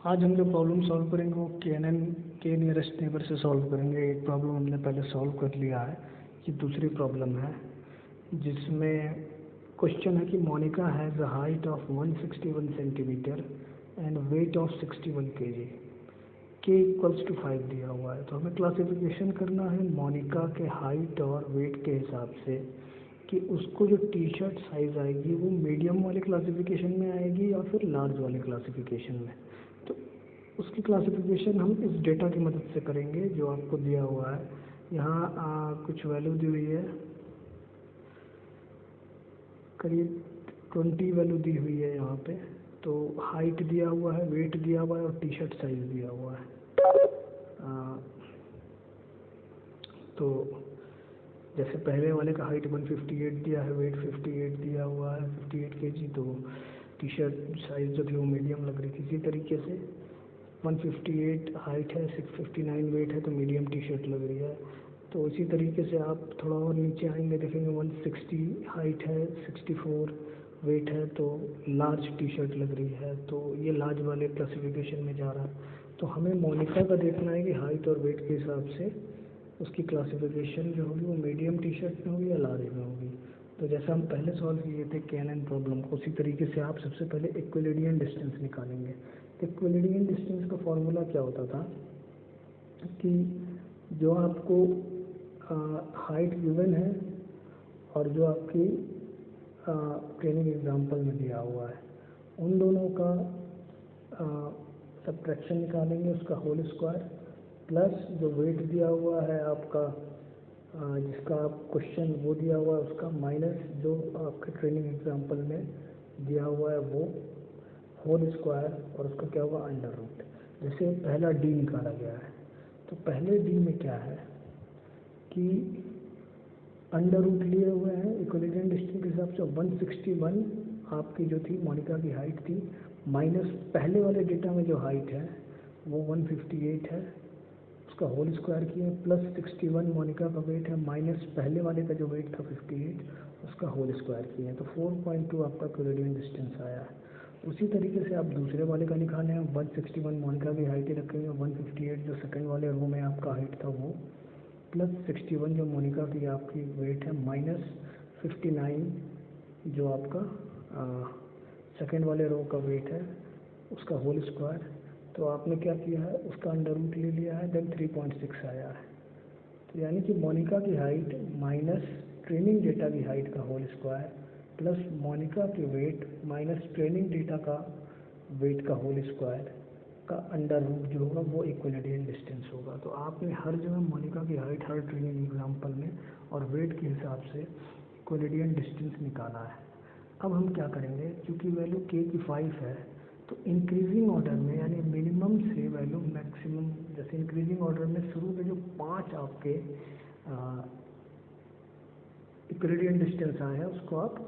आज हम जो प्रॉब्लम सॉल्व करेंगे वो KNN के नियरेस्ट नेबर से सॉल्व करेंगे। एक प्रॉब्लम हमने पहले सॉल्व कर लिया है, ये दूसरी प्रॉब्लम है जिसमें क्वेश्चन है कि Monika has a height of 161 centimetre and weight of 61 kg, k equals to 5 दिया हुआ है। तो हमें क्लासिफिकेशन करना है मोनिका के हाइट और वेट के हिसाब से कि उसको जो टी शर्ट साइज़ आएगी वो मीडियम वाले क्लासिफिकेशन में आएगी या फिर लार्ज वाले क्लासिफिकेशन में। तो उसकी क्लासिफिकेशन हम इस डेटा की मदद से करेंगे जो आपको दिया हुआ है। यहाँ कुछ वैल्यू दी हुई है, करीब 20 वैल्यू दी हुई है यहाँ पे। तो हाइट दिया हुआ है, वेट दिया हुआ है और टी शर्ट साइज़ दिया हुआ है। तो जैसे पहले वाले का हाइट 158 दिया है, वेट 58 दिया हुआ है, 58 kg। तो टी शर्ट साइज़ जो थी वो मीडियम लग रही थी। इसी तरीके से 158 हाइट है, 659 वेट है तो मीडियम टी शर्ट लग रही है। तो इसी तरीके से आप थोड़ा और नीचे आएंगे, देखेंगे 160 हाइट है, 64 वेट है तो लार्ज टी शर्ट लग रही है। तो ये लार्ज वाले क्लासिफिकेशन में जा रहा है। तो हमें मोनिका का देखना है कि हाइट और वेट के हिसाब से उसकी क्लासिफिकेशन जो होगी वो मीडियम टी शर्ट में होगी या लार्ज में होगी। तो जैसा हम पहले सॉल्व किए थे KNN प्रॉब्लम को, उसी तरीके से आप सबसे पहले इक्विलिडियन डिस्टेंस निकालेंगे। इक्विलिडियन डिस्टेंस का फॉर्मूला क्या होता था कि जो आपको हाइट गिवन है और जो आपकी ट्रेनिंग एग्जाम्पल में दिया हुआ है उन दोनों का सब्ट्रैक्शन निकालेंगे, उसका होल स्क्वायर प्लस जो वेट दिया हुआ है आपका जिसका आप क्वेश्चन वो दिया हुआ है उसका माइनस जो आपके ट्रेनिंग एग्जाम्पल में दिया हुआ है वो होल स्क्वायर और उसका क्या हुआ अंडर रूट। जैसे पहला डी निकाला गया है तो पहले डी में क्या है कि अंडर रूट लिए हुए हैं इक्विलिडियन डिस्टेंस के हिसाब से 161 आपकी जो थी मोनिका की हाइट थी, माइनस पहले वाले डेटा में जो हाइट है वो 158 है, उसका होल स्क्वायर किए, प्लस 61 मोनिका का वेट है, माइनस पहले वाले का जो वेट था 58 उसका होल स्क्वायर किए। तो 4.2 आपका इक्विलिडियन डिस्टेंस आया है। उसी तरीके से आप दूसरे वाले का निकालें, 161 मोनिका की हाइट ही रखेंगे, 158 जो सेकंड वाले रो में आपका हाइट था वो, प्लस 61 जो मोनिका की आपकी वेट है, माइनस 59 जो आपका सेकंड वाले रो का वेट है उसका होल स्क्वायर। तो आपने क्या किया है उसका अंडर रूट ले लिया है, देन 3.6 आया है। तो यानी कि मोनिका की हाइट माइनस ट्रेनिंग डेटा की हाइट का होल स्क्वायर प्लस मोनिका की वेट माइनस ट्रेनिंग डेटा का वेट का होल स्क्वायर का अंडर रूट जो होगा वो इक्विलिडियन डिस्टेंस होगा। तो आपने हर जगह मोनिका की हाइट हर ट्रेनिंग एग्जाम्पल में और वेट के हिसाब से इक्विलिडियन डिस्टेंस निकाला है। अब हम क्या करेंगे, क्योंकि वैल्यू k की 5 है तो इंक्रीजिंग ऑर्डर में यानी मिनिमम से वैल्यू मैक्सिमम, जैसे इंक्रीजिंग ऑर्डर में शुरू में जो 5 आपके इक्विलिडियन डिस्टेंस आए हैं उसको आप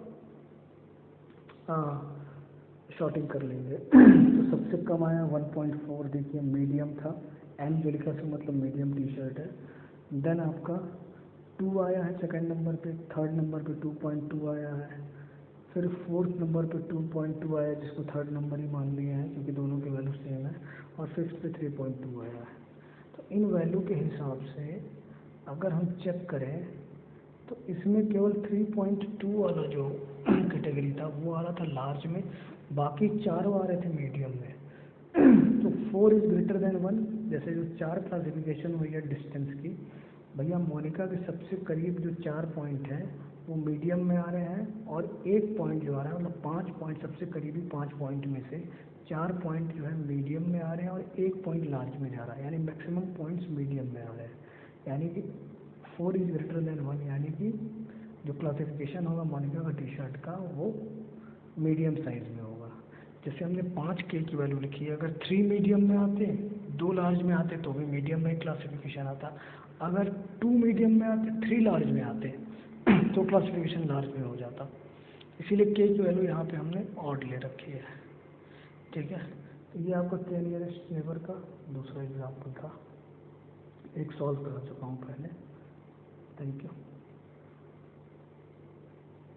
शॉर्टिंग कर लेंगे। तो सबसे कम आया 1.4, देखिए मीडियम था, एम जो लिखा से मतलब मीडियम टी शर्ट है। देन आपका 2 आया है सेकंड नंबर पे, थर्ड नंबर पे 2.2 आया है, फिर फोर्थ नंबर पे 2.2 आया जिसको थर्ड नंबर ही मान लिया है क्योंकि दोनों की वैल्यू सेम है, और फिफ्थ पे 3.2 आया है। तो इन वैल्यू के हिसाब से अगर हम चेक करें तो इसमें केवल 3.2 वाला जो कैटेगरी था वो आ रहा था लार्ज में, बाकी चारों आ रहे थे मीडियम में। तो 4 इज़ ग्रेटर देन 1, जैसे जो 4 क्लासिफिकेशन हुई है डिस्टेंस की, भैया मोनिका के सबसे करीब जो 4 पॉइंट हैं वो मीडियम में आ रहे हैं और 1 पॉइंट जो आ रहा है मतलब 5 पॉइंट सबसे करीबी 5 पॉइंट में से 4 पॉइंट जो है मीडियम में आ रहे हैं और 1 पॉइंट लार्ज में जा रहा है, यानी मैक्सिमम पॉइंट्स मीडियम में आ रहे हैं। यानी कि 4 इज़ ग्रेटर देन 1, यानी कि जो क्लासिफिकेशन होगा मोनिका का टी शर्ट का वो मीडियम साइज़ में होगा। जैसे हमने 5K की वैल्यू लिखी है, अगर 3 मीडियम में आते 2 लार्ज में आते तो भी मीडियम में क्लासिफिकेशन आता, अगर 2 मीडियम में आते 3 लार्ज में आते तो क्लासिफिकेशन लार्ज में हो जाता। इसीलिए K की वैल्यू यहाँ पे हमने ऑड ले रखी है, ठीक है। तो ये आपका K नियरेस्ट नेबर का दूसरा एग्जाम्पल था, एक सॉल्व करा चुका हूँ पहले। Thank you.